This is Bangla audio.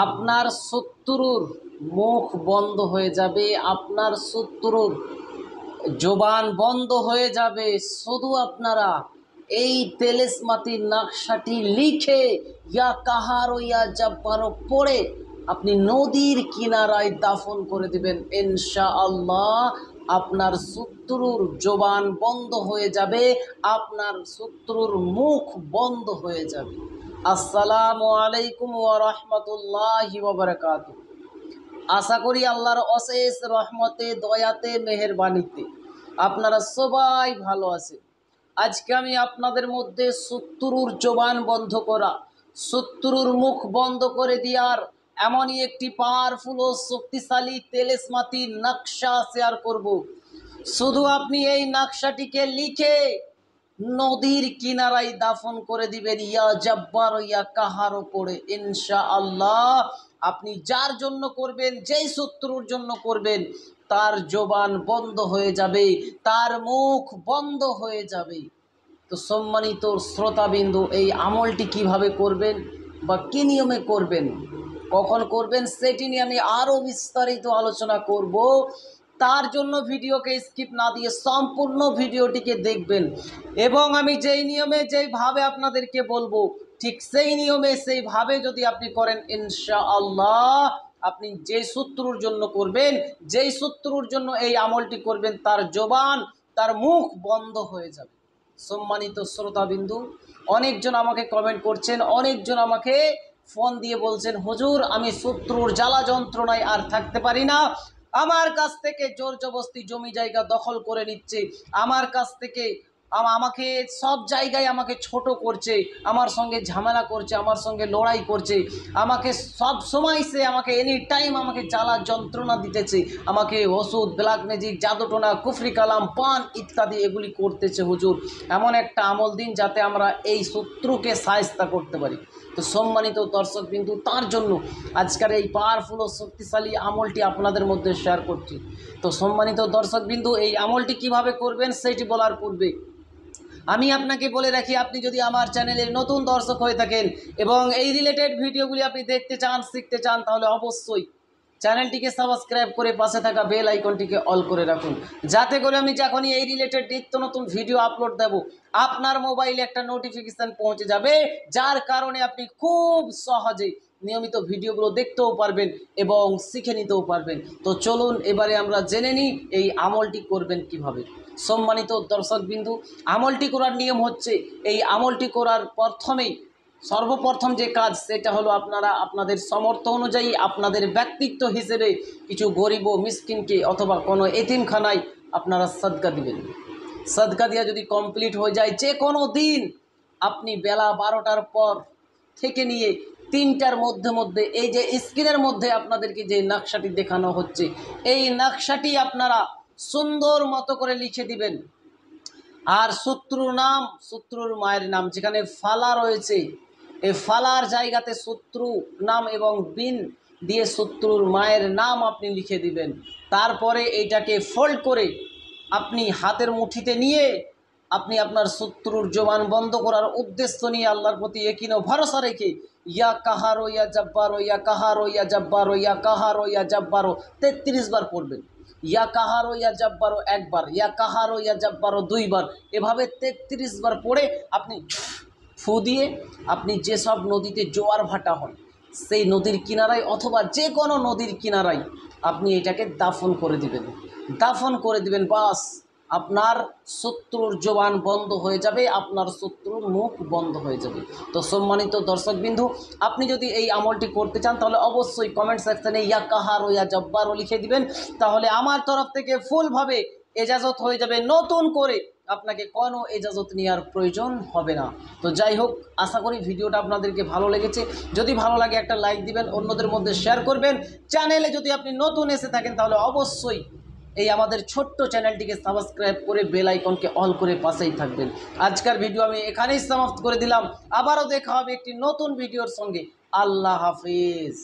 আপনার শত্রুর মুখ বন্ধ হয়ে যাবে, আপনার শত্রুর জবান বন্ধ হয়ে যাবে। শুধু আপনারা এই তেলেসমাতির নকশাটি লিখে ইয়া কাহারো ইয়া জাব্বারো পড়ে আপনি নদীর কিনারায় দাফন করে দিবেন। ইনশাআল্লাহ আপনার শত্রুর জবান বন্ধ হয়ে যাবে, আপনার শত্রুর মুখ বন্ধ হয়ে যাবে। আসসালামু আলাইকুম ওয়া রাহমাতুল্লাহি ওয়া বারাকাতুহু। আশা করি আল্লাহর অশেষ রহমতে, দয়াতে, মেহেরবানিতে আপনারা সবাই ভালো আছেন। আজকে আমি আপনাদের মধ্যে শত্রুর জবান বন্ধ করা, শত্রুর মুখ বন্ধ করে দেওয়ার এমনই একটি পাওয়ারফুল ও শক্তিশালী তেলেসমাতি নকশা শেয়ার করব। শুধু আপনি এই নকশাটিকে লিখে নদীর কিনারায় দাফন করে দিবেন ইয়া জব্বার ইয়া কাহারো পড়ে। ইনশাআল্লাহ আপনি যার জন্য করবেন, যেই শত্রুর জন্য করবেন, তার জবান বন্ধ হয়ে যাবে, তার মুখ বন্ধ হয়ে যাবে। তো সম্মানিত শ্রোতাবিন্দু, এই আমলটি কিভাবে করবেন বা কী নিয়মে করবেন, কখন করবেন, সেটি নিয়ে আমি আরও বিস্তারিত আলোচনা করব। তার জন্য ভিডিওকে স্কিপ না দিয়ে সম্পূর্ণ ভিডিওটিকে দেখবেন এবং আমি যেই নিয়মে যেইভাবে আপনাদেরকে বলবো ঠিক সেই নিয়মে সেইভাবে যদি আপনি করেন, ইনশাআল্লাহ আপনি যেই শত্রুর জন্য করবেন, যেই শত্রুর জন্য এই আমলটি করবেন, তার জবান, তার মুখ বন্ধ হয়ে যাবে। সম্মানিত শ্রোতাবিন্দু, অনেকজন আমাকে কমেন্ট করছেন, অনেকজন আমাকে ফোন দিয়ে বলছেন, হুজুর আমি শত্রুর জ্বালা যন্ত্রণায় আর থাকতে পারি না, আমার কাছ থেকে জোর জবরদস্তি জমি জায়গা দখল করে নিচ্ছে, আমার কাছ থেকে আমাকে সব জায়গায় আমাকে ছোট করছে, আমার সঙ্গে ঝামেলা করছে, আমার সঙ্গে লড়াই করছে, আমাকে সব সময় সে আমাকে এনি টাইম আমাকে জ্বালা যন্ত্রণা দিতেছে, আমাকে ওষুধ, ব্ল্যাক ম্যাজিক, জাদুটোনা, কুফরি কালাম, পান ইত্যাদি এগুলি করতেছে। হুজুর এমন একটা আমল দিন যাতে আমরা এই শত্রুকে সায়স্তা করতে পারি। তো সম্মানিত দর্শকবিন্দু, তার জন্য আজকের এই পাওয়ারফুল ও শক্তিশালী আমলটি আপনাদের মধ্যে শেয়ার করছি। তো সম্মানিত দর্শকবিন্দু, এই আমলটি কিভাবে করবেন সেটি বলার পূর্বে আমি আপনাকে বলে রাখি, আপনি যদি আমার চ্যানেলের নতুন দর্শক হয়ে থাকেন এবং এই রিলেটেড ভিডিওগুলি আপনি দেখতে চান, শিখতে চান, তাহলে অবশ্যই চ্যানেলটিকে সাবস্ক্রাইব করে পাশে থাকা বেল আইকনটিকে অল করে রাখুন, যাতে করে আমি যখনই এই রিলেটেড নিত্য নতুন ভিডিও আপলোড দেব আপনার মোবাইলে একটা নোটিফিকেশান পৌঁছে যাবে, যার কারণে আপনি খুব সহজে নিয়মিত ভিডিওগুলো দেখতেও পারবেন এবং শিখে নিতেও পারবেন। তো চলুন এবারে আমরা জেনে নিই এই আমলটি করবেন কিভাবে। সম্মানিত দর্শকবিন্দু, আমলটি করার নিয়ম হচ্ছে, এই আমলটি করার প্রথমেই সর্বপ্রথম যে কাজ সেটা হলো আপনারা আপনাদের সামর্থ্য অনুযায়ী আপনাদের ব্যক্তিত্ব হিসেবে কিছু গরিব ও মিসকিনকে অথবা কোনো এতিমখানায় আপনারা সদকা দিবেন। সদকা দেওয়া যদি কমপ্লিট হয়ে যায়, যে কোনো দিন আপনি বেলা 12টার পর থেকে নিয়ে 3টার মধ্যে এই যে স্ক্রিনের মধ্যে আপনাদেরকে যে নকশাটি দেখানো হচ্ছে, এই নকশাটি আপনারা সুন্দর মতো করে লিখে দিবেন। আর শত্রুর নাম, শত্রুর মায়ের নাম, যেখানে ফালা রয়েছে এই ফালার জায়গাতে শত্রু নাম এবং বিন দিয়ে শত্রুর মায়ের নাম আপনি লিখে দিবেন। তারপরে এইটাকে ফোল্ড করে আপনি হাতের মুঠিতে নিয়ে আপনি আপনার শত্রুর জবান বন্ধ করার উদ্দেশ্য নিয়ে আল্লাহর প্রতি একিন ও ভরসা রেখে ইয়া কাহারো ইয়া জব্বারো ইয়া কাহারো ইয়া জব্বারো ইয়া কাহারো ইয়া জব্বারো 33 বার পড়বেন। ইয়া কাহারো ইয়া জব্বারো একবার, ইয়া কাহারো ইয়া জব্বারো 2 বার, এভাবে 33 বার পড়ে আপনি ফু দিয়ে আপনি যেসব নদীতে জোয়ার ভাটা হয় সেই নদীর কিনারায় অথবা যে কোনো নদীর কিনারায় আপনি এটাকে দাফন করে দিবেন। দাফন করে দিবেন, বাস আপনার শত্রুর জবান বন্ধ হয়ে যাবে, আপনার শত্রুর মুখ বন্ধ হয়ে যাবে। তো সম্মানিত দর্শকবিন্দু, আপনি যদি এই আমলটি করতে চান তাহলে অবশ্যই কমেন্ট সেকশানে ইয়া কাহারো ইয়া জব্বারও লিখে দিবেন, তাহলে আমার তরফ থেকে ফুলভাবে এজাজত হয়ে যাবে, নতুন করে আপনাকে কোনো এজাজত নেওয়ার প্রয়োজন হবে না। তো যাই হোক, আশা করি ভিডিওটা আপনাদেরকে ভালো লেগেছে। যদি ভালো লাগে একটা লাইক দিবেন, অন্যদের মধ্যে শেয়ার করবেন। চ্যানেলে যদি আপনি নতুন এসে থাকেন তাহলে অবশ্যই এই আমাদের ছোট্ট চ্যানেলটিকে সাবস্ক্রাইব করে বেল আইকনকে অল করে পাশেই থাকবেন। আজকের ভিডিও আমি এখানেই সমাপ্ত করে দিলাম। আবারও দেখা হবে একটি নতুন ভিডিওর সঙ্গে। আল্লাহ হাফিজ।